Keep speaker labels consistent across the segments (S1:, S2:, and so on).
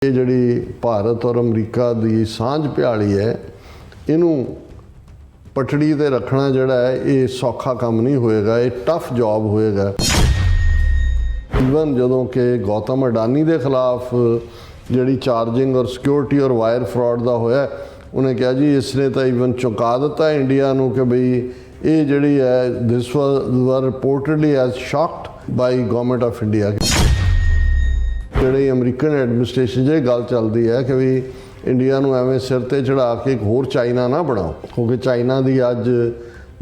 S1: ਇਹ ਜਿਹੜੀ ਭਾਰਤ ਔਰ ਅਮਰੀਕਾ ਦੀ ਸਾਂਝ ਭਿਆਲੀ ਹੈ, ਇਹਨੂੰ ਪਟੜੀ ਤੇ ਰੱਖਣਾ ਜਿਹੜਾ ਹੈ ਇਹ ਸੌਖਾ ਕੰਮ ਨਹੀਂ ਹੋਏਗਾ, ਇਹ ਟਫ ਜੌਬ ਹੋਏਗਾ। ਈਵਨ ਜਦੋਂ ਕਿ ਗੌਤਮ ਅਡਾਨੀ ਦੇ ਖਿਲਾਫ ਜਿਹੜੀ ਚਾਰਜਿੰਗ ਔਰ ਸਿਕਿਉਰਿਟੀ ਔਰ ਵਾਇਰ ਫਰਾਡ ਦਾ ਹੋਇਆ, ਉਹਨੇ ਕਿਹਾ ਜੀ ਇਸਨੇ ਤਾਂ ਈਵਨ ਚੁਕਾ ਦਿੱਤਾ ਇੰਡੀਆ ਨੂੰ ਕਿ ਬਈ ਇਹ ਜਿਹੜੀ ਹੈ this was reportedly as shocked by government of India. ਜਿਹੜੀ ਅਮਰੀਕਨ ਐਡਮਿਨਿਸਟ੍ਰੇਸ਼ਨ 'ਚ ਇਹ ਗੱਲ ਚੱਲਦੀ ਹੈ ਕਿ ਵੀ ਇੰਡੀਆ ਨੂੰ ਐਵੇਂ ਸਿਰ ਤੇ ਚੜਾ ਕੇ ਇੱਕ ਹੋਰ ਚਾਈਨਾ ਨਾ ਬਣਾਓ, ਕਿਉਂਕਿ ਚਾਈਨਾ ਦੀ ਅੱਜ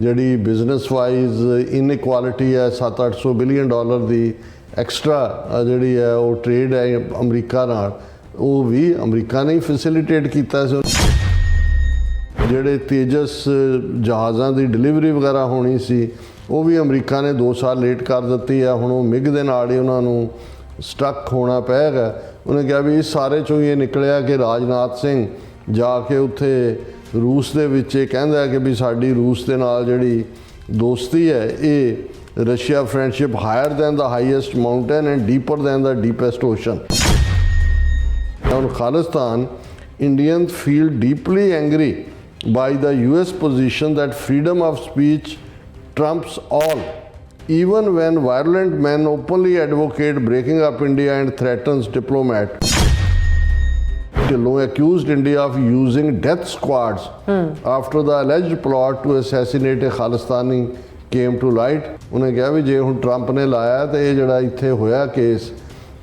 S1: ਜਿਹੜੀ ਬਿਜ਼ਨਸ ਵਾਈਜ਼ ਇਨਇਕੁਆਲਿਟੀ ਹੈ, 700-800 ਬਿਲੀਅਨ ਡਾਲਰ ਦੀ ਐਕਸਟਰਾ ਜਿਹੜੀ ਹੈ ਉਹ ਟ੍ਰੇਡ ਹੈ ਅਮਰੀਕਾ ਨਾਲ, ਉਹ ਵੀ ਅਮਰੀਕਾ ਨੇ ਹੀ ਫੈਸਿਲੀਟੇਟ ਕੀਤਾ ਸੀ। ਜਿਹੜੇ ਤੇਜਸ ਜਹਾਜ਼ਾਂ ਦੀ ਡਿਲੀਵਰੀ ਵਗੈਰਾ ਹੋਣੀ ਸੀ ਉਹ ਵੀ ਅਮਰੀਕਾ ਨੇ 2 ਸਾਲ ਲੇਟ ਕਰ ਦਿੱਤੀ ਹੈ। ਹੁਣ ਉਹ ਮਿਗ ਦੇ ਨਾਲ ਹੀ ਉਹਨਾਂ ਨੂੰ ਸਟਕ ਹੋਣਾ ਪਏਗਾ। ਉਹਨੇ ਕਿਹਾ ਵੀ ਇਸ ਸਾਰੇ 'ਚੋਂ ਇਹ ਨਿਕਲਿਆ ਕਿ ਰਾਜਨਾਥ ਸਿੰਘ ਜਾ ਕੇ ਉੱਥੇ ਰੂਸ ਦੇ ਵਿੱਚ ਇਹ ਕਹਿੰਦਾ ਕਿ ਵੀ ਸਾਡੀ ਰੂਸ ਦੇ ਨਾਲ ਜਿਹੜੀ ਦੋਸਤੀ ਹੈ ਇਹ Russia friendship higher than the highest mountain and deeper than the deepest ocean. ਹੁਣ Khalistan Indians feel deeply angry by the US position that freedom of speech trumps all, even when violent men openly advocate breaking up India and threatens diplomat. Dhillon accused India of using death squads after the alleged plot to assassinate a Khalistani came to light. ਉਹਨੇ ਕਿਹਾ ਵੀ ਜੇ ਹੁਣ Trump ਨੇ ਲਾਇਆ ਤੇ ਇਹ ਜਿਹੜਾ ਇੱਥੇ ਹੋਇਆ case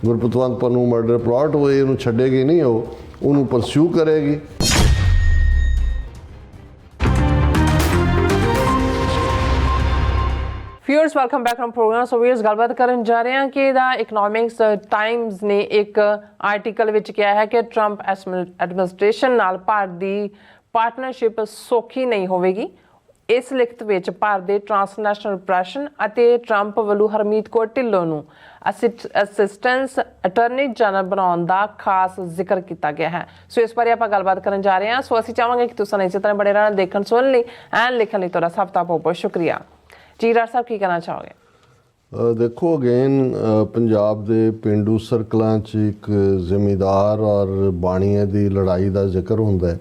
S1: Gurpatwant Pannun murder plot, ਉਹ ਇਹਨੂੰ ਛੱਡੇਗੀ ਨਹੀਂ, ਉਹਨੂੰ ਪਰਸਿਊ ਕਰੇਗੀ।
S2: Viewers welcome back from programme. So viewers ਗੱਲਬਾਤ ਕਰਨ ਜਾ ਰਹੇ ਹਾਂ ਕਿ ਇਹਦਾ ਇਕਨੋਮਿਕਸ ਟਾਈਮਜ਼ ਨੇ ਇੱਕ ਆਰਟੀਕਲ ਵਿੱਚ ਕਿਹਾ ਹੈ ਕਿ ਟਰੰਪ ਐਡਮਿਨਿਸਟ੍ਰੇਸ਼ਨ ਨਾਲ ਭਾਰਤ ਦੀ ਪਾਰਟਨਰਸ਼ਿਪ ਸੌਖੀ ਨਹੀਂ ਹੋਵੇਗੀ। ਇਸ ਲਿਖਤ ਵਿੱਚ ਭਾਰਤ ਦੇ ਟ੍ਰਾਂਸਨੈਸ਼ਨਲ ਰਿਪਰੈਸ਼ਨ ਅਤੇ ਟਰੰਪ ਵੱਲੋਂ ਹਰਮੀਤ ਕੌਰ ਢਿੱਲੋਂ ਨੂੰ ਅਸਿਸਟੈਂਟ ਅਟਾਰਨੀ ਜਨਰਲ ਬਣਾਉਣ ਦਾ ਖਾਸ ਜ਼ਿਕਰ ਕੀਤਾ ਗਿਆ ਹੈ। ਸੋ ਇਸ ਬਾਰੇ ਆਪਾਂ ਗੱਲਬਾਤ ਕਰਨ ਜਾ ਰਹੇ ਹਾਂ। ਸੋ ਅਸੀਂ ਚਾਹਾਂਗੇ ਕਿ ਤੁਸੀਂ ਇਸੇ ਤਰ੍ਹਾਂ ਬੜੇ ਰਹਿਣਾ, ਦੇਖਣ ਸੁਣਨ ਲਈ ਐਂਡ ਲਿਖਣ ਲਈ ਤੁਹਾਡਾ ਸਭ ਦਾ ਬਹੁਤ ਬਹੁਤ ਸ਼ੁਕਰੀਆ। ਜੀ ਰਾਜ ਸਾਹਿਬ ਕੀ ਕਹਿਣਾ ਚਾਹੋਗੇ?
S1: ਦੇਖੋ ਅਗੇਨ ਪੰਜਾਬ ਦੇ ਪੇਂਡੂ ਸਰਕਲਾਂ 'ਚ ਇੱਕ ਜ਼ਿਮੀਂਦਾਰ ਔਰ ਬਾਣੀਏ ਦੀ ਲੜਾਈ ਦਾ ਜ਼ਿਕਰ ਹੁੰਦਾ ਹੈ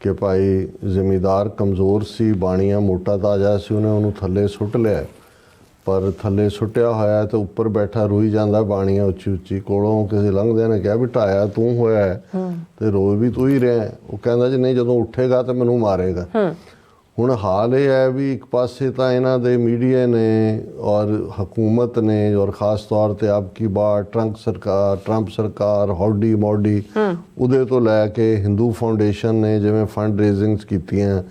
S1: ਕਿ ਭਾਈ ਜ਼ਿਮੀਂਦਾਰ ਕਮਜ਼ੋਰ ਸੀ, ਬਾਣੀਆ ਮੋਟਾ ਤਾਜ਼ਾ ਸੀ, ਉਹਨੇ ਉਹਨੂੰ ਥੱਲੇ ਸੁੱਟ ਲਿਆ, ਪਰ ਥੱਲੇ ਸੁੱਟਿਆ ਹੋਇਆ ਤੇ ਉੱਪਰ ਬੈਠਾ ਰੋਈ ਜਾਂਦਾ ਬਾਣੀਆ ਉੱਚੀ ਉੱਚੀ। ਕੋਲੋਂ ਕਿਸੇ ਲੰਘਦਿਆਂ ਨੇ ਕਿਹਾ ਵੀ ਢਾਇਆ ਤੂੰ ਹੋਇਆ ਤੇ ਰੋਈ ਵੀ ਤੂੰ ਹੀ ਰਿਹਾ। ਉਹ ਕਹਿੰਦਾ ਜੀ ਨਹੀਂ, ਜਦੋਂ ਉੱਠੇਗਾ ਤੇ ਮੈਨੂੰ ਮਾਰੇਗਾ। ਹੁਣ ਹਾਲ ਇਹ ਹੈ ਵੀ ਇੱਕ ਪਾਸੇ ਤਾਂ ਇਹਨਾਂ ਦੇ ਮੀਡੀਆ ਨੇ ਔਰ ਹਕੂਮਤ ਨੇ ਔਰ ਖ਼ਾਸ ਤੌਰ 'ਤੇ ਅਬ ਕੀ ਬਾਰ ਟਰੰਪ ਸਰਕਾਰ ਹੌਡੀ ਮੌਡੀ ਉਹਦੇ ਤੋਂ ਲੈ ਕੇ ਹਿੰਦੂ ਫਾਊਂਡੇਸ਼ਨ ਨੇ ਜਿਵੇਂ ਫੰਡ ਰੇਜ਼ਿੰਗਸ ਕੀਤੀਆਂ,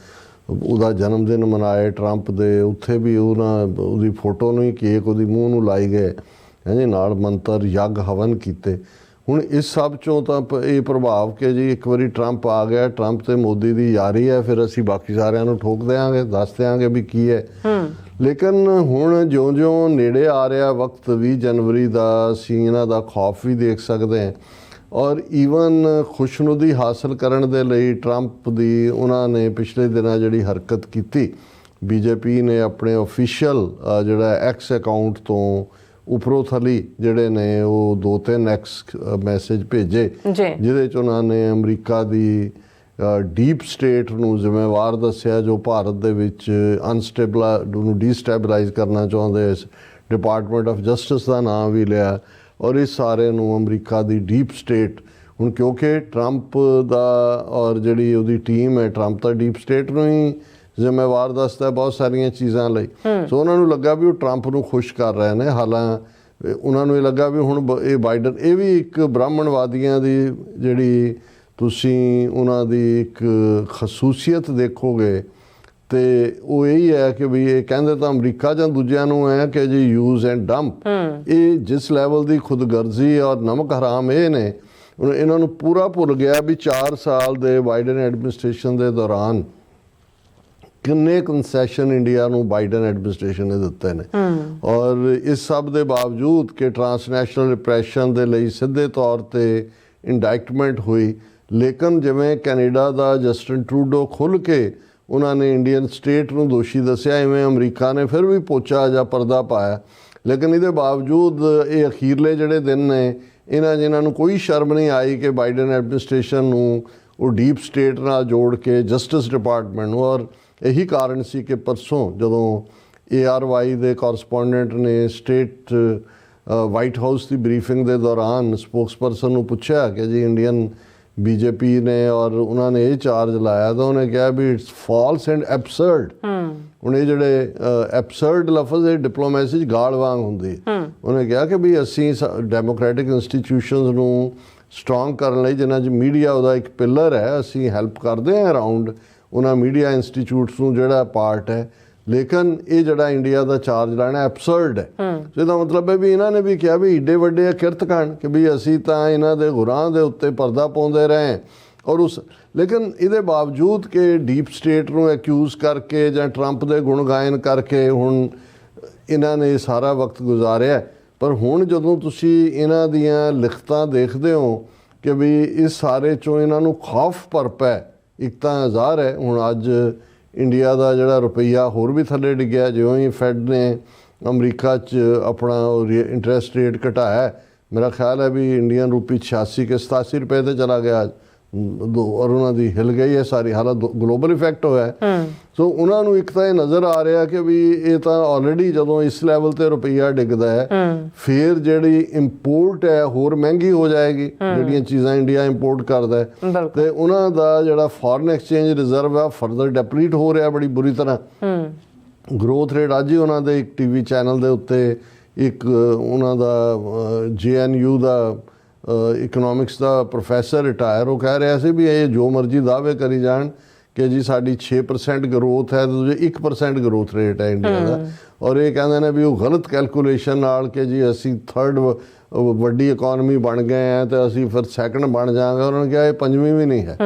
S1: ਉਹਦਾ ਜਨਮ ਦਿਨ ਮਨਾਏ ਟਰੰਪ ਦੇ, ਉੱਥੇ ਵੀ ਉਹਦੀ ਫੋਟੋ ਨੂੰ ਹੀ ਕੇਕ ਉਹਦੀ ਮੂੰਹ ਨੂੰ ਲਾਈ ਗਏ ਹਾਂਜੀ, ਨਾਲ ਮੰਤਰ ਯੱਗ ਹਵਨ ਕੀਤੇ। ਹੁਣ ਇਸ ਸਭ 'ਚੋਂ ਤਾਂ ਇਹ ਪ੍ਰਭਾਵ ਕਿ ਜੀ ਇੱਕ ਵਾਰੀ ਟਰੰਪ ਆ ਗਿਆ, ਟਰੰਪ ਤੇ ਮੋਦੀ ਦੀ ਯਾਰੀ ਹੈ, ਫਿਰ ਅਸੀਂ ਬਾਕੀ ਸਾਰਿਆਂ ਨੂੰ ਠੋਕ ਦਿਆਂਗੇ, ਦੱਸ ਦਿਆਂਗੇ ਵੀ ਕੀ ਹੈ। ਲੇਕਿਨ ਹੁਣ ਜਿਉਂ-ਜਿਉਂ ਨੇੜੇ ਆ ਰਿਹਾ ਵਕਤ 20 ਜਨਵਰੀ ਦਾ, ਅਸੀਂ ਇਹਨਾਂ ਦਾ ਖੌਫ ਵੀ ਦੇਖ ਸਕਦੇ ਹਾਂ। ਔਰ ਈਵਨ ਖੁਸ਼ਨੁਦੀ ਹਾਸਲ ਕਰਨ ਦੇ ਲਈ ਟਰੰਪ ਦੀ ਉਹਨਾਂ ਨੇ ਪਿਛਲੇ ਦਿਨਾਂ ਜਿਹੜੀ ਹਰਕਤ ਕੀਤੀ, ਬੀਜੇਪੀ ਨੇ ਆਪਣੇ ਆਫੀਸ਼ੀਅਲ ਜਿਹੜਾ ਐਕਸ ਅਕਾਊਂਟ ਤੋਂ ਉੱਪਰੋਂ ਥਲੀ ਜਿਹੜੇ ਨੇ ਉਹ 2-3 ਐਕਸ ਮੈਸੇਜ ਭੇਜੇ, ਜਿਹਦੇ 'ਚ ਉਹਨਾਂ ਨੇ ਅਮਰੀਕਾ ਦੀ ਡੀਪ ਸਟੇਟ ਨੂੰ ਜ਼ਿੰਮੇਵਾਰ ਦੱਸਿਆ ਜੋ ਭਾਰਤ ਦੇ ਵਿੱਚ ਨੂੰ ਡੀਸਟੈਬਲਾਈਜ਼ ਕਰਨਾ ਚਾਹੁੰਦੇ। ਇਸ ਡਿਪਾਰਟਮੈਂਟ ਆਫ ਜਸਟਿਸ ਦਾ ਨਾਮ ਵੀ ਲਿਆ ਔਰ ਇਸ ਸਾਰੇ ਨੂੰ ਅਮਰੀਕਾ ਦੀ ਡੀਪ ਸਟੇਟ। ਹੁਣ ਕਿਉਂਕਿ ਟਰੰਪ ਦਾ ਔਰ ਜਿਹੜੀ ਉਹਦੀ ਟੀਮ ਹੈ, ਟਰੰਪ ਤਾਂ ਡੀਪ ਸਟੇਟ ਨੂੰ ਹੀ ਜ਼ਿੰਮੇਵਾਰ ਦੱਸਦਾ ਬਹੁਤ ਸਾਰੀਆਂ ਚੀਜ਼ਾਂ ਲਈ। ਸੋ ਉਹਨਾਂ ਨੂੰ ਲੱਗਾ ਵੀ ਉਹ ਟਰੰਪ ਨੂੰ ਖੁਸ਼ ਕਰ ਰਹੇ ਨੇ। ਹਾਲਾਂਕਿ ਉਹਨਾਂ ਨੂੰ ਇਹ ਲੱਗਾ ਵੀ ਹੁਣ ਇਹ ਬਾਈਡਨ, ਇਹ ਵੀ ਇੱਕ ਬ੍ਰਾਹਮਣਵਾਦੀਆਂ ਦੀ ਜਿਹੜੀ ਤੁਸੀਂ ਉਹਨਾਂ ਦੀ ਇੱਕ ਖਸੂਸੀਅਤ ਦੇਖੋਗੇ ਤੇ ਉਹ ਇਹੀ ਹੈ ਕਿ ਵੀ ਇਹ ਕਹਿੰਦੇ ਤਾਂ ਅਮਰੀਕਾ ਜਾਂ ਦੂਜਿਆਂ ਨੂੰ ਹੈ ਕਿ ਜੀ ਯੂਜ਼ ਐਂਡ ਡੰਪ। ਇਹ ਜਿਸ ਲੈਵਲ ਦੀ ਖੁਦਗਰਜ਼ੀ ਔਰ ਨਮਕ ਹਰਾਮ ਇਹ ਨੇ, ਇਹਨਾਂ ਨੂੰ ਪੂਰਾ ਭੁੱਲ ਗਿਆ ਵੀ 4 ਸਾਲ ਦੇ ਬਾਈਡਨ ਐਡਮਿਨਿਸਟ੍ਰੇਸ਼ਨ ਦੇ ਦੌਰਾਨ ਕਿੰਨੇ ਕੰਸੈਸ਼ਨ ਇੰਡੀਆ ਨੂੰ ਬਾਈਡਨ ਐਡਮਿਨਿਸਟ੍ਰੇਸ਼ਨ ਨੇ ਦਿੱਤੇ ਨੇ। ਔਰ ਇਸ ਸਭ ਦੇ ਬਾਵਜੂਦ ਕਿ ਟ੍ਰਾਂਸਨੈਸ਼ਨਲ ਰਿਪਰੈਸ਼ਨ ਦੇ ਲਈ ਸਿੱਧੇ ਤੌਰ 'ਤੇ ਇੰਡਾਇਕਟਮੈਂਟ ਹੋਈ, ਲੇਕਿਨ ਜਿਵੇਂ ਕੈਨੇਡਾ ਦਾ ਜਸਟਿਨ ਟਰੂਡੋ ਖੁੱਲ੍ਹ ਕੇ ਉਹਨਾਂ ਨੇ ਇੰਡੀਅਨ ਸਟੇਟ ਨੂੰ ਦੋਸ਼ੀ ਦੱਸਿਆ, ਇਵੇਂ ਅਮਰੀਕਾ ਨੇ ਫਿਰ ਵੀ ਪੋਚਾ ਜਾਂ ਪਰਦਾ ਪਾਇਆ। ਲੇਕਿਨ ਇਹਦੇ ਬਾਵਜੂਦ ਇਹ ਅਖੀਰਲੇ ਜਿਹੜੇ ਦਿਨ ਨੇ ਜਿਨ੍ਹਾਂ ਨੂੰ ਕੋਈ ਸ਼ਰਮ ਨਹੀਂ ਆਈ ਕਿ ਬਾਈਡਨ ਐਡਮਿਨਿਸਟ੍ਰੇਸ਼ਨ ਨੂੰ ਉਹ ਡੀਪ ਸਟੇਟ ਨਾਲ ਜੋੜ ਕੇ ਜਸਟਿਸ ਡਿਪਾਰਟਮੈਂਟ ਨੂੰ, ਔਰ ਇਹੀ ਕਾਰਨ ਸੀ ਕਿ ਪਰਸੋਂ ਜਦੋਂ ARY ਦੇ ਕੋਰਸਪੋਂਡੈਂਟ ਨੇ ਸਟੇਟ ਵਾਈਟ ਹਾਊਸ ਦੀ ਬਰੀਫਿੰਗ ਦੇ ਦੌਰਾਨ ਸਪੋਕਸਪਰਸਨ ਨੂੰ ਪੁੱਛਿਆ ਕਿ ਜੀ ਇੰਡੀਅਨ BJP ਨੇ ਔਰ ਉਹਨਾਂ ਨੇ ਇਹ ਚਾਰਜ ਲਾਇਆ ਤਾਂ ਉਹਨੇ ਕਿਹਾ ਵੀ ਇਟਸ ਫਾਲਸ ਐਂਡ ਐਬਸਰਡ। ਹੁਣ ਇਹ ਜਿਹੜੇ ਐਬਸਰਡ ਲਫ਼ਜ਼ ਇਹ ਡਿਪਲੋਮੈਸੀ 'ਚ ਗਾਲ ਵਾਂਗ ਹੁੰਦੀ। ਉਹਨੇ ਕਿਹਾ ਕਿ ਵੀ ਅਸੀਂ ਡੈਮੋਕ੍ਰੈਟਿਕ ਇੰਸਟੀਟਿਊਸ਼ਨਸ ਨੂੰ ਸਟਰੋਂਗ ਕਰਨ ਲਈ, ਜਿਨ੍ਹਾਂ 'ਚ ਮੀਡੀਆ ਉਹਦਾ ਇੱਕ ਪਿਲਰ ਹੈ, ਅਸੀਂ ਹੈਲਪ ਕਰਦੇ ਹਾਂ ਅਰਾਊਂਡ ਉਹਨਾਂ ਮੀਡੀਆ ਇੰਸਟੀਚਿਊਟਸ ਨੂੰ ਜਿਹੜਾ ਪਾਰਟ ਹੈ, ਲੇਕਿਨ ਇਹ ਜਿਹੜਾ ਇੰਡੀਆ ਦਾ ਚਾਰਜ ਲੈਣਾ ਐਬਸਰਡ ਹੈ। ਇਹਦਾ ਮਤਲਬ ਹੈ ਵੀ ਇਹਨਾਂ ਨੇ ਵੀ ਕਿਹਾ ਵੀ ਏਡੇ ਵੱਡੇ ਕਿਰਤ ਕਾਂਡ ਕਿ ਵੀ ਅਸੀਂ ਤਾਂ ਇਹਨਾਂ ਦੇ ਗੁਰਾਂ ਦੇ ਉੱਤੇ ਪਰਦਾ ਪਾਉਂਦੇ ਰਹੇ ਔਰ ਲੇਕਿਨ ਇਹਦੇ ਬਾਵਜੂਦ ਕਿ ਡੀਪ ਸਟੇਟ ਨੂੰ ਐਕਿਊਜ਼ ਕਰਕੇ ਜਾਂ ਟਰੰਪ ਦੇ ਗੁਣ ਗਾਇਨ ਕਰਕੇ ਹੁਣ ਇਹਨਾਂ ਨੇ ਸਾਰਾ ਵਕਤ ਗੁਜ਼ਾਰਿਆ। ਪਰ ਹੁਣ ਜਦੋਂ ਤੁਸੀਂ ਇਹਨਾਂ ਦੀਆਂ ਲਿਖਤਾਂ ਦੇਖਦੇ ਹੋ ਕਿ ਵੀ ਇਸ ਸਾਰੇ 'ਚੋਂ ਇਹਨਾਂ ਨੂੰ ਖੌਫ ਭਰਪਾ ਇੱਕ ਤਾਂ ਜ਼ਾਹਰ ਹੈ। ਹੁਣ ਅੱਜ ਇੰਡੀਆ ਦਾ ਜਿਹੜਾ ਰੁਪਈਆ ਹੋਰ ਵੀ ਥੱਲੇ ਡਿੱਗਿਆ, ਜਿਉਂ ਹੀ ਫੈਡ ਨੇ ਅਮਰੀਕਾ 'ਚ ਆਪਣਾ ਇੰਟਰਸਟ ਰੇਟ ਘਟਾਇਆ, ਮੇਰਾ ਖਿਆਲ ਹੈ ਵੀ ਇੰਡੀਅਨ ਰੁਪੀ 86 ਕੇ 87 ਰੁਪਏ 'ਤੇ ਚਲਾ ਗਿਆ ਔਰ ਉਹਨਾਂ ਦੀ ਹਿਲ ਗਈ ਹੈ ਸਾਰੀ, ਹਾਲਾਤ ਗਲੋਬਲ ਇਫੈਕਟ ਹੋਇਆ। ਸੋ ਉਹਨਾਂ ਨੂੰ ਇੱਕ ਤਾਂ ਇਹ ਨਜ਼ਰ ਆ ਰਿਹਾ ਕਿ ਵੀ ਇਹ ਤਾਂ ਆਲਰੇਡੀ ਜਦੋਂ ਇਸ ਲੈਵਲ 'ਤੇ ਰੁਪਈਆ ਡਿੱਗਦਾ ਹੈ ਫਿਰ ਜਿਹੜੀ ਇੰਪੋਰਟ ਹੈ ਹੋਰ ਮਹਿੰਗੀ ਹੋ ਜਾਏਗੀ, ਜਿਹੜੀਆਂ ਚੀਜ਼ਾਂ ਇੰਡੀਆ ਇੰਪੋਰਟ ਕਰਦਾ ਹੈ, ਤੇ ਉਹਨਾਂ ਦਾ ਜਿਹੜਾ ਫੋਰਨ ਐਕਸਚੇਂਜ ਰਿਜ਼ਰਵ ਹੈ ਫਰਦਰ ਡੈਪਲੀਟ ਹੋ ਰਿਹਾ ਬੜੀ ਬੁਰੀ ਤਰ੍ਹਾਂ। ਗਰੋਥ ਰੇਟ ਅੱਜ ਹੀ ਉਹਨਾਂ ਦੇ ਇੱਕ TV ਚੈਨਲ ਦੇ ਉੱਤੇ ਇੱਕ ਉਹਨਾਂ ਦਾ JNU ਦਾ ਇਕਨੋਮਿਕਸ ਦਾ ਪ੍ਰੋਫੈਸਰ ਰਿਟਾਇਰ, ਉਹ ਕਹਿ ਰਿਹਾ ਸੀ ਵੀ ਇਹ ਜੋ ਮਰਜ਼ੀ ਦਾਅਵੇ ਕਰੀ ਜਾਣ ਕਿ ਜੀ ਸਾਡੀ 6% ਗਰੋਥ ਹੈ ਤੇ 1% ਗਰੋਥ ਰੇਟ ਹੈ ਇੰਡੀਆ ਦਾ, ਔਰ ਇਹ ਕਹਿੰਦੇ ਨੇ ਵੀ ਉਹ ਗਲਤ ਕੈਲਕੂਲੇਸ਼ਨ ਨਾਲ ਕਿ ਜੀ ਅਸੀਂ ਥਰਡ ਵੱਡੀ ਇਕੋਨਮੀ ਬਣ ਗਏ ਆ ਤੇ ਅਸੀਂ ਫਿਰ ਸੈਕੰਡ ਬਣ ਜਾਵਾਂਗੇ। ਉਹਨਾਂ ਨੇ ਕਿਹਾ ਇਹ ਪੰਜਵੀਂ ਵੀ ਨਹੀਂ ਹੈ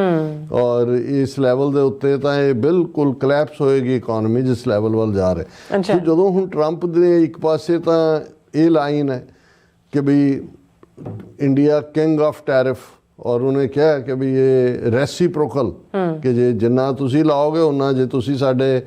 S1: ਔਰ ਇਸ ਲੈਵਲ ਦੇ ਉੱਤੇ ਤਾਂ ਇਹ ਬਿਲਕੁਲ ਕਲੈਪਸ ਹੋਏਗੀ ਇਕੋਨਮੀ ਜਿਸ ਲੈਵਲ ਵੱਲ ਜਾ ਰਹੇ। ਸੋ ਜਦੋਂ ਹੁਣ ਟਰੰਪ ਦੇ ਇੱਕ ਪਾਸੇ ਤਾਂ ਇਹ ਲਾਈਨ ਹੈ ਕਿ ਵੀ ਇੰਡੀਆ ਕਿੰਗ ਆਫ ਟੈਰਿਫ, ਔਰ ਉਹਨੇ ਕਿਹਾ ਕਿ ਵੀ ਇਹ ਰੈਸੀਪ੍ਰੋਕਲ ਕਿ ਜੇ ਜਿੰਨਾ ਤੁਸੀਂ ਲਾਓਗੇ ਉਹਨਾਂ, ਜੇ ਤੁਸੀਂ ਸਾਡੇ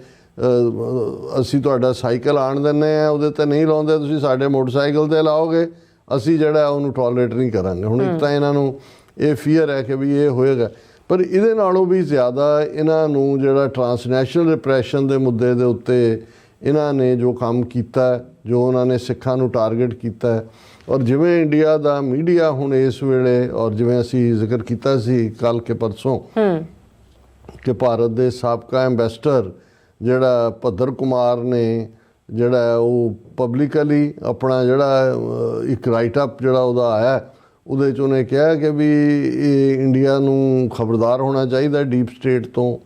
S1: ਅਸੀਂ ਤੁਹਾਡਾ ਸਾਈਕਲ ਆਣ ਦਿੰਦੇ ਆ ਉਹਦੇ 'ਤੇ ਨਹੀਂ ਲਾਉਂਦੇ, ਤੁਸੀਂ ਸਾਡੇ ਮੋਟਰਸਾਈਕਲ 'ਤੇ ਲਾਓਗੇ, ਅਸੀਂ ਜਿਹੜਾ ਉਹਨੂੰ ਟੋਲਰੇਟ ਨਹੀਂ ਕਰਾਂਗੇ। ਹੁਣ ਇੱਕ ਤਾਂ ਇਹਨਾਂ ਨੂੰ ਇਹ ਫੀਅਰ ਹੈ ਕਿ ਵੀ ਇਹ ਹੋਏਗਾ, ਪਰ ਇਹਦੇ ਨਾਲੋਂ ਵੀ ਜ਼ਿਆਦਾ ਇਹਨਾਂ ਨੂੰ ਜਿਹੜਾ ਟਰਾਂਸਨੈਸ਼ਨਲ ਰਿਪਰੈਸ਼ਨ ਦੇ ਮੁੱਦੇ ਦੇ ਉੱਤੇ ਇਹਨਾਂ ਨੇ ਜੋ ਕੰਮ ਕੀਤਾ, ਜੋ ਉਹਨਾਂ ਨੇ ਸਿੱਖਾਂ ਨੂੰ ਟਾਰਗੇਟ ਕੀਤਾ, ਔਰ ਜਿਵੇਂ ਇੰਡੀਆ ਦਾ ਮੀਡੀਆ ਹੁਣ ਇਸ ਵੇਲੇ, ਔਰ ਜਿਵੇਂ ਅਸੀਂ ਜ਼ਿਕਰ ਕੀਤਾ ਸੀ ਕੱਲ੍ਹ ਕੇ ਪਰਸੋਂ ਕਿ ਭਾਰਤ ਦੇ ਸਾਬਕਾ ਐਂਬੈਸਡਰ ਜਿਹੜਾ ਭੱਦਰ ਕੁਮਾਰ ਨੇ ਜਿਹੜਾ ਉਹ ਪਬਲਿਕਲੀ ਆਪਣਾ ਜਿਹੜਾ ਇੱਕ ਰਾਈਟ ਅਪ ਜਿਹੜਾ ਉਹਦਾ ਆਇਆ ਉਹਦੇ 'ਚ ਉਹਨੇ ਕਿਹਾ ਕਿ ਵੀ ਇਹ ਇੰਡੀਆ ਨੂੰ ਖਬਰਦਾਰ ਹੋਣਾ ਚਾਹੀਦਾ ਡੀਪ ਸਟੇਟ ਤੋਂ।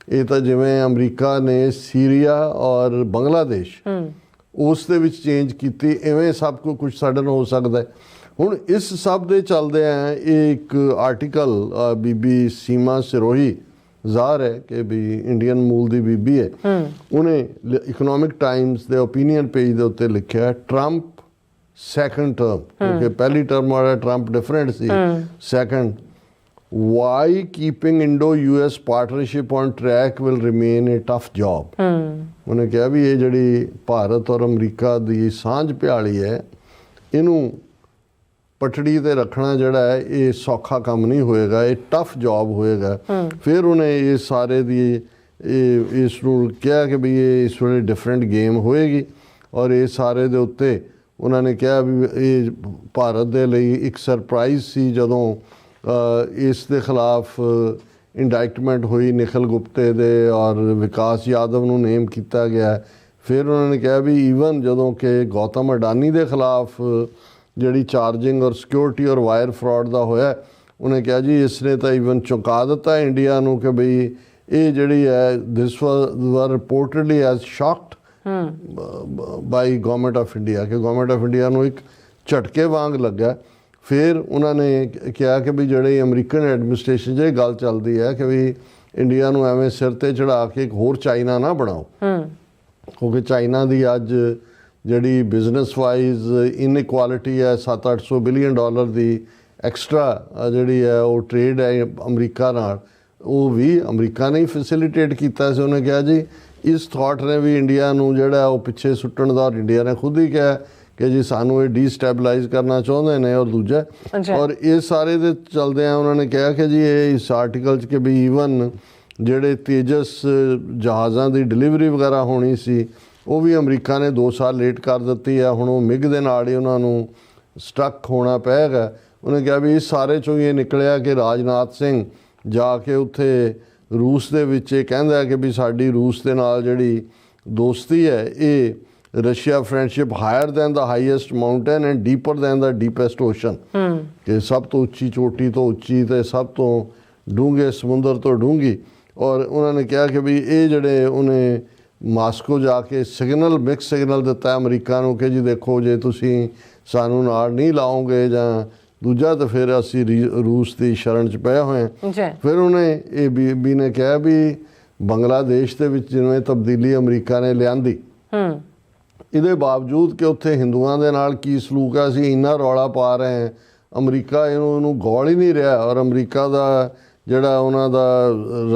S1: ਇਹ ਤਾਂ ਜਿਵੇਂ ਅਮਰੀਕਾ ਨੇ ਸੀਰੀਆ ਔਰ ਬੰਗਲਾਦੇਸ਼ ਉਸ ਦੇ ਵਿੱਚ ਚੇਂਜ ਕੀਤੀ, ਇਵੇਂ ਸਭ ਕੁਝ ਸਾਡੇ ਨਾਲ ਹੋ ਸਕਦਾ। ਹੁਣ ਇਸ ਸਭ ਦੇ ਚੱਲਦੇ ਆ ਇਹ ਇੱਕ ਆਰਟੀਕਲ ਬੀਬੀ ਸੀਮਾ ਸਿਰੋਹੀ, ਜ਼ਾਹਰ ਹੈ ਕਿ ਵੀ ਇੰਡੀਅਨ ਮੂਲ ਦੀ ਬੀਬੀ ਹੈ, ਉਹਨੇ ਇਕਨੋਮਿਕ ਟਾਈਮਸ ਦੇ ਓਪੀਨੀਅਨ ਪੇਜ ਦੇ ਉੱਤੇ ਲਿਖਿਆ ਟਰੰਪ ਸੈਕੰਡ ਟਰਮ, ਕਿਉਂਕਿ ਪਹਿਲੀ ਟਰਮ ਵਾਲਾ ਟਰੰਪ ਡਿਫਰੈਂਟ ਸੀ, second why keeping Indo US partnership on track will remain a tough job. ਉਹਨੇ ਕਿਹਾ ਵੀ ਇਹ ਜਿਹੜੀ ਭਾਰਤ ਔਰ ਅਮਰੀਕਾ ਦੀ ਸਾਂਝ ਭਿਆਲੀ ਹੈ ਇਹਨੂੰ ਪਟੜੀ 'ਤੇ ਰੱਖਣਾ ਜਿਹੜਾ ਹੈ ਇਹ ਸੌਖਾ ਕੰਮ ਨਹੀਂ ਹੋਏਗਾ, ਇਹ ਟਫ ਜੌਬ ਹੋਏਗਾ। ਫਿਰ ਉਹਨੇ ਇਹ ਸਾਰੇ ਦੀ ਇਸ ਨੂੰ ਕਿਹਾ ਕਿ ਵੀ ਇਹ ਇਸ ਵੇਲੇ ਡਿਫਰੈਂਟ ਗੇਮ ਹੋਏਗੀ, ਔਰ ਇਹ ਸਾਰੇ ਦੇ ਉੱਤੇ ਉਹਨਾਂ ਨੇ ਕਿਹਾ ਵੀ ਇਹ ਭਾਰਤ ਦੇ ਲਈ ਇੱਕ ਸਰਪ੍ਰਾਈਜ਼ ਸੀ ਜਦੋਂ ਇਸ ਦੇ ਖਿਲਾਫ ਇੰਡਾਇਕਟਮੈਂਟ ਹੋਈ ਨਿਖਿਲ ਗੁਪਤੇ ਦੇ ਔਰ ਵਿਕਾਸ ਯਾਦਵ ਨੂੰ ਨੇਮ ਕੀਤਾ ਗਿਆ। ਫਿਰ ਉਹਨਾਂ ਨੇ ਕਿਹਾ ਵੀ ਈਵਨ ਜਦੋਂ ਕਿ ਗੌਤਮ ਅਡਾਨੀ ਦੇ ਖਿਲਾਫ ਜਿਹੜੀ ਚਾਰਜਿੰਗ ਔਰ ਸਿਕਿਉਰਿਟੀ ਔਰ ਵਾਇਰ ਫਰਾਡ ਦਾ ਹੋਇਆ, ਉਹਨੇ ਕਿਹਾ ਜੀ ਇਸ ਨੇ ਤਾਂ ਈਵਨ ਚੁਕਾ ਦਿੱਤਾ ਇੰਡੀਆ ਨੂੰ ਕਿ ਬਈ ਇਹ ਜਿਹੜੀ ਹੈ this was reportedly as shocked by government of India, ਕਿ ਗਵਰਨਮੈਂਟ ਆਫ ਇੰਡੀਆ ਨੂੰ ਇੱਕ ਝਟਕੇ ਵਾਂਗ ਲੱਗਾ। ਫਿਰ ਉਹਨਾਂ ਨੇ ਕਿਹਾ ਕਿ ਵੀ ਜਿਹੜੇ ਅਮਰੀਕਨ ਐਡਮਿਨਿਸਟ੍ਰੇਸ਼ਨ 'ਚ ਇਹ ਗੱਲ ਚੱਲਦੀ ਹੈ ਕਿ ਵੀ ਇੰਡੀਆ ਨੂੰ ਐਵੇਂ ਸਿਰ 'ਤੇ ਚੜ੍ਹਾ ਕੇ ਇੱਕ ਹੋਰ ਚਾਈਨਾ ਨਾ ਬਣਾਓ, ਕਿਉਂਕਿ ਚਾਈਨਾ ਦੀ ਅੱਜ ਜਿਹੜੀ ਬਿਜ਼ਨਸ ਵਾਈਜ਼ ਇਨਇਕੁਆਲਿਟੀ ਹੈ $700-800 ਬਿਲੀਅਨ ਦੀ ਐਕਸਟਰਾ ਜਿਹੜੀ ਹੈ ਉਹ ਟ੍ਰੇਡ ਹੈ ਅਮਰੀਕਾ ਨਾਲ, ਉਹ ਵੀ ਅਮਰੀਕਾ ਨੇ ਹੀ ਫੈਸਿਲੀਟੇਟ ਕੀਤਾ ਸੀ। ਉਹਨੇ ਕਿਹਾ ਜੀ ਇਸ ਥਾਟ ਨੇ ਵੀ ਇੰਡੀਆ ਨੂੰ ਜਿਹੜਾ ਉਹ ਪਿੱਛੇ ਸੁੱਟਣ ਦਾ, ਔਰ ਇੰਡੀਆ ਨੇ ਖੁਦ ਹੀ ਕਿਹਾ ਕਿ ਜੀ ਸਾਨੂੰ ਇਹ ਡੀਸਟੈਬਲਾਈਜ਼ ਕਰਨਾ ਚਾਹੁੰਦੇ ਨੇ। ਔਰ ਦੂਜਾ ਔਰ ਇਹ ਸਾਰੇ ਦੇ ਚਲਦਿਆਂ ਉਹਨਾਂ ਨੇ ਕਿਹਾ ਕਿ ਜੀ ਇਹ ਇਸ ਆਰਟੀਕਲ 'ਚ ਕਿ ਵੀ ਈਵਨ ਜਿਹੜੇ ਤੇਜਸ ਜਹਾਜ਼ਾਂ ਦੀ ਡਿਲੀਵਰੀ ਵਗੈਰਾ ਹੋਣੀ ਸੀ ਉਹ ਵੀ ਅਮਰੀਕਾ ਨੇ 2 ਸਾਲ ਲੇਟ ਕਰ ਦਿੱਤੀ ਆ। ਹੁਣ ਉਹ ਮਿਗ ਦੇ ਨਾਲ ਹੀ ਉਹਨਾਂ ਨੂੰ ਸਟਕ ਹੋਣਾ ਪਏਗਾ। ਉਹਨੇ ਕਿਹਾ ਵੀ ਇਸ ਸਾਰੇ 'ਚੋਂ ਇਹ ਨਿਕਲਿਆ ਕਿ ਰਾਜਨਾਥ ਸਿੰਘ ਜਾ ਕੇ ਉੱਥੇ ਰੂਸ ਦੇ ਵਿੱਚ ਇਹ ਕਹਿੰਦਾ ਕਿ ਵੀ ਸਾਡੀ ਰੂਸ ਦੇ ਨਾਲ ਜਿਹੜੀ ਦੋਸਤੀ ਹੈ ਇਹ Russia friendship higher than the highest mountain and deeper than the deepest ocean, ਕਿ ਸਭ ਤੋਂ ਉੱਚੀ ਚੋਟੀ ਤੋਂ ਉੱਚੀ ਤੇ ਸਭ ਤੋਂ ਡੂੰਘੇ ਸਮੁੰਦਰ ਤੋਂ ਡੂੰਘੀ। ਔਰ ਉਹਨਾਂ ਨੇ ਕਿਹਾ ਕਿ ਵੀ ਇਹ ਜਿਹੜੇ ਉਹਨੇ ਮਾਸਕੋ ਜਾ ਕੇ ਸਿਗਨਲ ਮਿਕਸ ਸਿਗਨਲ ਦਿੱਤਾ ਅਮਰੀਕਾ ਨੂੰ ਕਿ ਜੀ ਦੇਖੋ ਜੇ ਤੁਸੀਂ ਸਾਨੂੰ ਨਾਲ ਨਹੀਂ ਲਾਓਗੇ ਜਾਂ ਦੂਜਾ ਤਾਂ ਫਿਰ ਅਸੀਂ ਰੂਸ ਦੀ ਸ਼ਰਨ 'ਚ ਪਏ ਹੋਏ ਹਾਂ। ਫਿਰ ਉਹਨੇ ਇਹ ਵੀ ਨੇ ਕਿਹਾ ਵੀ ਬੰਗਲਾਦੇਸ਼ ਦੇ ਵਿੱਚ ਜਿਵੇਂ ਤਬਦੀਲੀ ਅਮਰੀਕਾ ਨੇ ਲਿਆਂਦੀ, ਇਹਦੇ ਬਾਵਜੂਦ ਕਿ ਉੱਥੇ ਹਿੰਦੂਆਂ ਦੇ ਨਾਲ ਕੀ ਸਲੂਕ ਹੈ, ਅਸੀਂ ਇੰਨਾ ਰੌਲਾ ਪਾ ਰਹੇ ਹਾਂ, ਅਮਰੀਕਾ ਇਹਨੂੰ ਗੌਲ ਹੀ ਨਹੀਂ ਰਿਹਾ। ਔਰ ਅਮਰੀਕਾ ਦਾ ਜਿਹੜਾ ਉਹਨਾਂ ਦਾ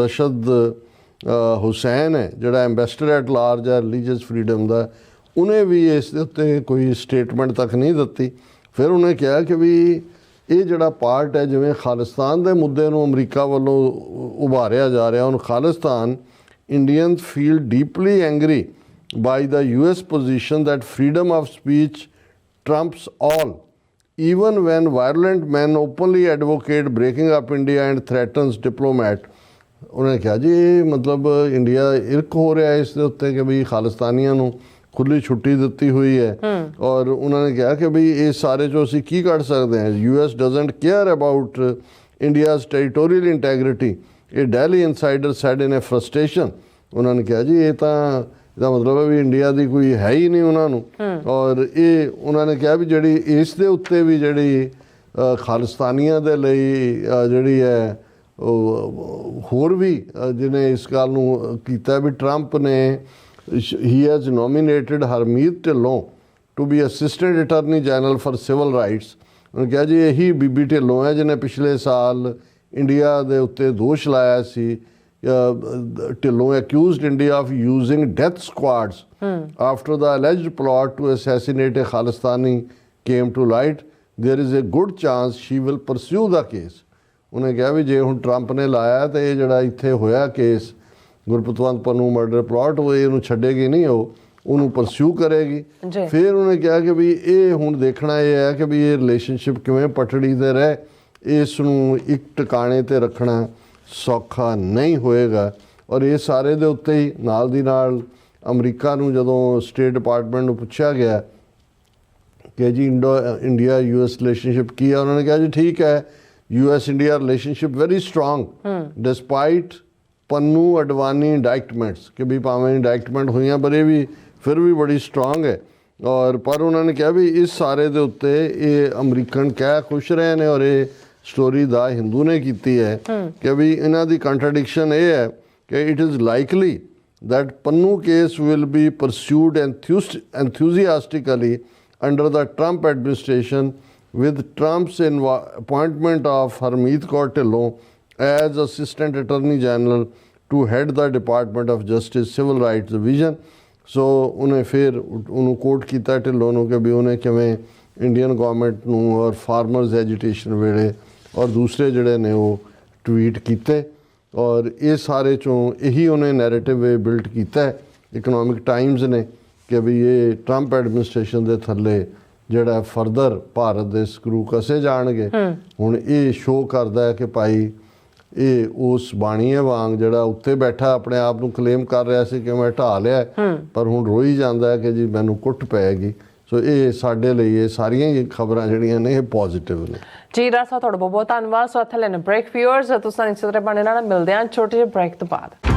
S1: ਰਸ਼ਦ ਹੁਸੈਨ ਹੈ ਜਿਹੜਾ ਐਂਬੈਸਡਰ ਐਟ ਲਾਰਜ ਹੈ ਰਿਲੀਜੀਅਸ ਫਰੀडम ਦਾ, ਉਹਨੇ ਵੀ ਇਸ ਦੇ ਉੱਤੇ ਕੋਈ ਸਟੇਟਮੈਂਟ ਤੱਕ ਨਹੀਂ ਦਿੱਤੀ। ਫਿਰ ਉਹਨੇ ਕਿਹਾ ਕਿ ਵੀ ਇਹ ਜਿਹੜਾ ਪਾਰਟ ਹੈ ਜਿਵੇਂ ਖਾਲਿਸਤਾਨ ਦੇ ਮੁੱਦੇ ਨੂੰ ਅਮਰੀਕਾ ਵੱਲੋਂ ਉਭਾਰਿਆ ਜਾ ਰਿਹਾ, ਹੁਣ Khalistan Indians feel deeply angry by the US position that freedom of speech trumps all, even when violent men openly advocate breaking up India and threatens diplomat। ਉਹਨੇ ਕਿਹਾ ਜੀ ਇਹ ਮਤਲਬ ਇੰਡੀਆ ਇਰਕ ਹੋ ਰਿਹਾ ਇਸ ਦੇ ਉੱਤੇ ਕਿ ਵੀ ਖਾਲਿਸਤਾਨੀਆਂ ਨੂੰ ਖੁੱਲ੍ਹੀ ਛੁੱਟੀ ਦਿੱਤੀ ਹੋਈ ਹੈ। ਔਰ ਉਹਨਾਂ ਨੇ ਕਿਹਾ ਕਿ ਵੀ ਇਹ ਸਾਰੇ 'ਚੋਂ ਅਸੀਂ ਕੀ ਕੱਢ ਸਕਦੇ ਹਾਂ, US doesn't care about India's territorial integrity, ਇਹ daily insider said in a frustration. ਉਹਨਾਂ ਨੇ ਕਿਹਾ ਜੀ ਇਹ ਤਾਂ ਇਹਦਾ ਮਤਲਬ ਹੈ ਵੀ ਇੰਡੀਆ ਦੀ ਕੋਈ ਹੈ ਹੀ ਨਹੀਂ ਉਹਨਾਂ ਨੂੰ। ਔਰ ਇਹ ਉਹਨਾਂ ਨੇ ਕਿਹਾ ਵੀ ਜਿਹੜੀ ਇਸ ਦੇ ਉੱਤੇ ਵੀ ਜਿਹੜੀ ਖਾਲਿਸਤਾਨੀਆਂ ਦੇ ਲਈ ਜਿਹੜੀ ਹੈ ਹੋਰ ਵੀ ਜਿਹਨੇ ਇਸ ਗੱਲ ਨੂੰ ਕੀਤਾ ਵੀ ਟਰੰਪ ਨੇ he has nominated Harmeet Dhillon to be assistant attorney general for civil rights। ਉਹਨੇ ਕਿਹਾ ਜੀ ਇਹੀ ਬੀਬੀ ਢਿੱਲੋਂ ਹੈ ਜਿਹਨੇ ਪਿਛਲੇ ਸਾਲ ਇੰਡੀਆ ਦੇ ਉੱਤੇ ਦੋਸ਼ ਲਾਇਆ ਸੀ। Dhillon accused India of using death squads after the alleged plot to assassinate a Khalistani came to light। There is a good chance she will pursue the case। ਉਹਨੇ ਕਿਹਾ ਵੀ ਜੇ ਹੁਣ ਟਰੰਪ ਨੇ ਲਾਇਆ ਤਾਂ ਇਹ ਜਿਹੜਾ ਇੱਥੇ ਹੋਇਆ case Gurpatwant Pannun murder plot ਉਹ ਇਹਨੂੰ ਛੱਡੇਗੀ ਨਹੀਂ, ਉਹਨੂੰ ਪਰਸਿਊ ਕਰੇਗੀ। ਫਿਰ ਉਹਨੇ ਕਿਹਾ ਕਿ ਵੀ ਇਹ ਹੁਣ ਦੇਖਣਾ ਇਹ ਹੈ ਕਿ ਵੀ ਇਹ ਰਿਲੇਸ਼ਨਸ਼ਿਪ ਕਿਵੇਂ ਪਟੜੀ 'ਤੇ ਰਹੇ, ਇਸ ਨੂੰ ਇੱਕ ਟਿਕਾਣੇ 'ਤੇ ਰੱਖਣਾ ਸੌਖਾ ਨਹੀਂ ਹੋਏਗਾ। ਔਰ ਇਹ ਸਾਰੇ ਦੇ ਉੱਤੇ ਹੀ ਨਾਲ ਦੀ ਨਾਲ ਅਮਰੀਕਾ ਨੂੰ ਜਦੋਂ ਸਟੇਟ ਡਿਪਾਰਟਮੈਂਟ ਨੂੰ ਪੁੱਛਿਆ ਗਿਆ ਕਿ ਜੀ ਇੰਡੀਆ US ਰਿਲੇਸ਼ਨਸ਼ਿਪ ਕੀ ਹੈ, ਉਹਨਾਂ ਨੇ ਕਿਹਾ ਜੀ ਠੀਕ ਹੈ US India relationship very strong despite Pannu Adani indictments, ਕਿ ਵੀ ਭਾਵੇਂ ਇੰਡਾਇਕਟਮੈਂਟ ਹੋਈਆਂ ਪਰ ਇਹ ਵੀ ਫਿਰ ਵੀ ਬੜੀ ਸਟਰੋਂਗ ਹੈ। ਔਰ ਪਰ ਉਹਨਾਂ ਨੇ ਕਿਹਾ ਵੀ ਇਸ ਸਾਰੇ ਦੇ ਉੱਤੇ ਇਹ ਅਮਰੀਕਨ ਕਹਿ ਖੁਸ਼ ਰਹੇ ਨੇ। ਔਰ ਇਹ ਸਟੋਰੀ ਦਾ ਹਿੰਦੂ ਨੇ ਕੀਤੀ ਹੈ ਕਿ ਵੀ ਇਹਨਾਂ ਦੀ ਕੰਟਰਡਿਕਸ਼ਨ ਇਹ ਹੈ ਕਿ it is likely that Pannu case will be pursued enthusiastically under the Trump administration, with Trump's appointment of Harmeet Kaur Dhillon as Assistant Attorney General to head the Department of Justice Civil Rights Division। So ਉਹਨੇ ਫਿਰ ਉਹਨੂੰ ਕੋਟ ਕੀਤਾ ਢਿੱਲੋਂ ਨੂੰ ਕਿ ਵੀ ਉਹਨੇ ਕਿਵੇਂ Indian government ਨੂੰ ਔਰ ਫਾਰਮਰਸ ਐਜੀਟੇਸ਼ਨ ਵੇਲੇ ਔਰ ਦੂਸਰੇ ਜਿਹੜੇ ਨੇ ਉਹ ਟਵੀਟ ਕੀਤੇ। ਔਰ ਇਹ ਸਾਰੇ 'ਚੋਂ ਇਹੀ ਉਹਨੇ ਨੈਰੇਟਿਵ ਇਹ ਬਿਲਡ ਕੀਤਾ ਇਕਨੋਮਿਕ ਟਾਈਮਸ ਨੇ ਕਿ ਵੀ ਇਹ ਟਰੰਪ ਐਡਮਿਨਿਸਟ੍ਰੇਸ਼ਨ ਦੇ ਥੱਲੇ ਜਿਹੜਾ ਫਰਦਰ ਭਾਰਤ ਦੇ ਸਕਰੂ ਕਸੇ ਜਾਣਗੇ। ਹੁਣ ਇਹ ਸ਼ੋਅ ਕਰਦਾ ਹੈ ਕਿ ਭਾਈ ਇਹ ਉਸ ਬਾਣੀਏ ਵਾਂਗ ਜਿਹੜਾ ਉੱਤੇ ਬੈਠਾ ਆਪਣੇ ਆਪ ਨੂੰ ਕਲੇਮ ਕਰ ਰਿਹਾ ਸੀ ਕਿ ਮੈਂ ਢਾਹ ਲਿਆ, ਪਰ ਹੁਣ ਰੋਈ ਜਾਂਦਾ ਹੈ ਕਿ ਜੀ ਮੈਨੂੰ ਕੁੱਟ ਪਏਗੀ। ਸੋ ਇਹ ਸਾਡੇ ਲਈ ਇਹ ਸਾਰੀਆਂ ਹੀ ਖਬਰਾਂ ਜਿਹੜੀਆਂ ਨੇ ਇਹ ਪੋਜ਼ਿਟਿਵ ਨੇ।
S2: ਜੀ ਰਾਸਾ ਤੁਹਾਡਾ ਬਹੁਤ ਬਹੁਤ ਧੰਨਵਾਦ। ਸੋ ਇੱਥੇ ਲੈਣ ਬ੍ਰੇਕ ਵਿਊਅਰਸ ਤੁਸੀਂ ਇਸੇ ਤਰ੍ਹਾਂ ਬਣੇ ਨਾਲ ਮਿਲਦੇ ਹਾਂ ਛੋਟੇ ਜਿਹੇ ਬ੍ਰੇਕ ਤੋਂ ਬਾਅਦ।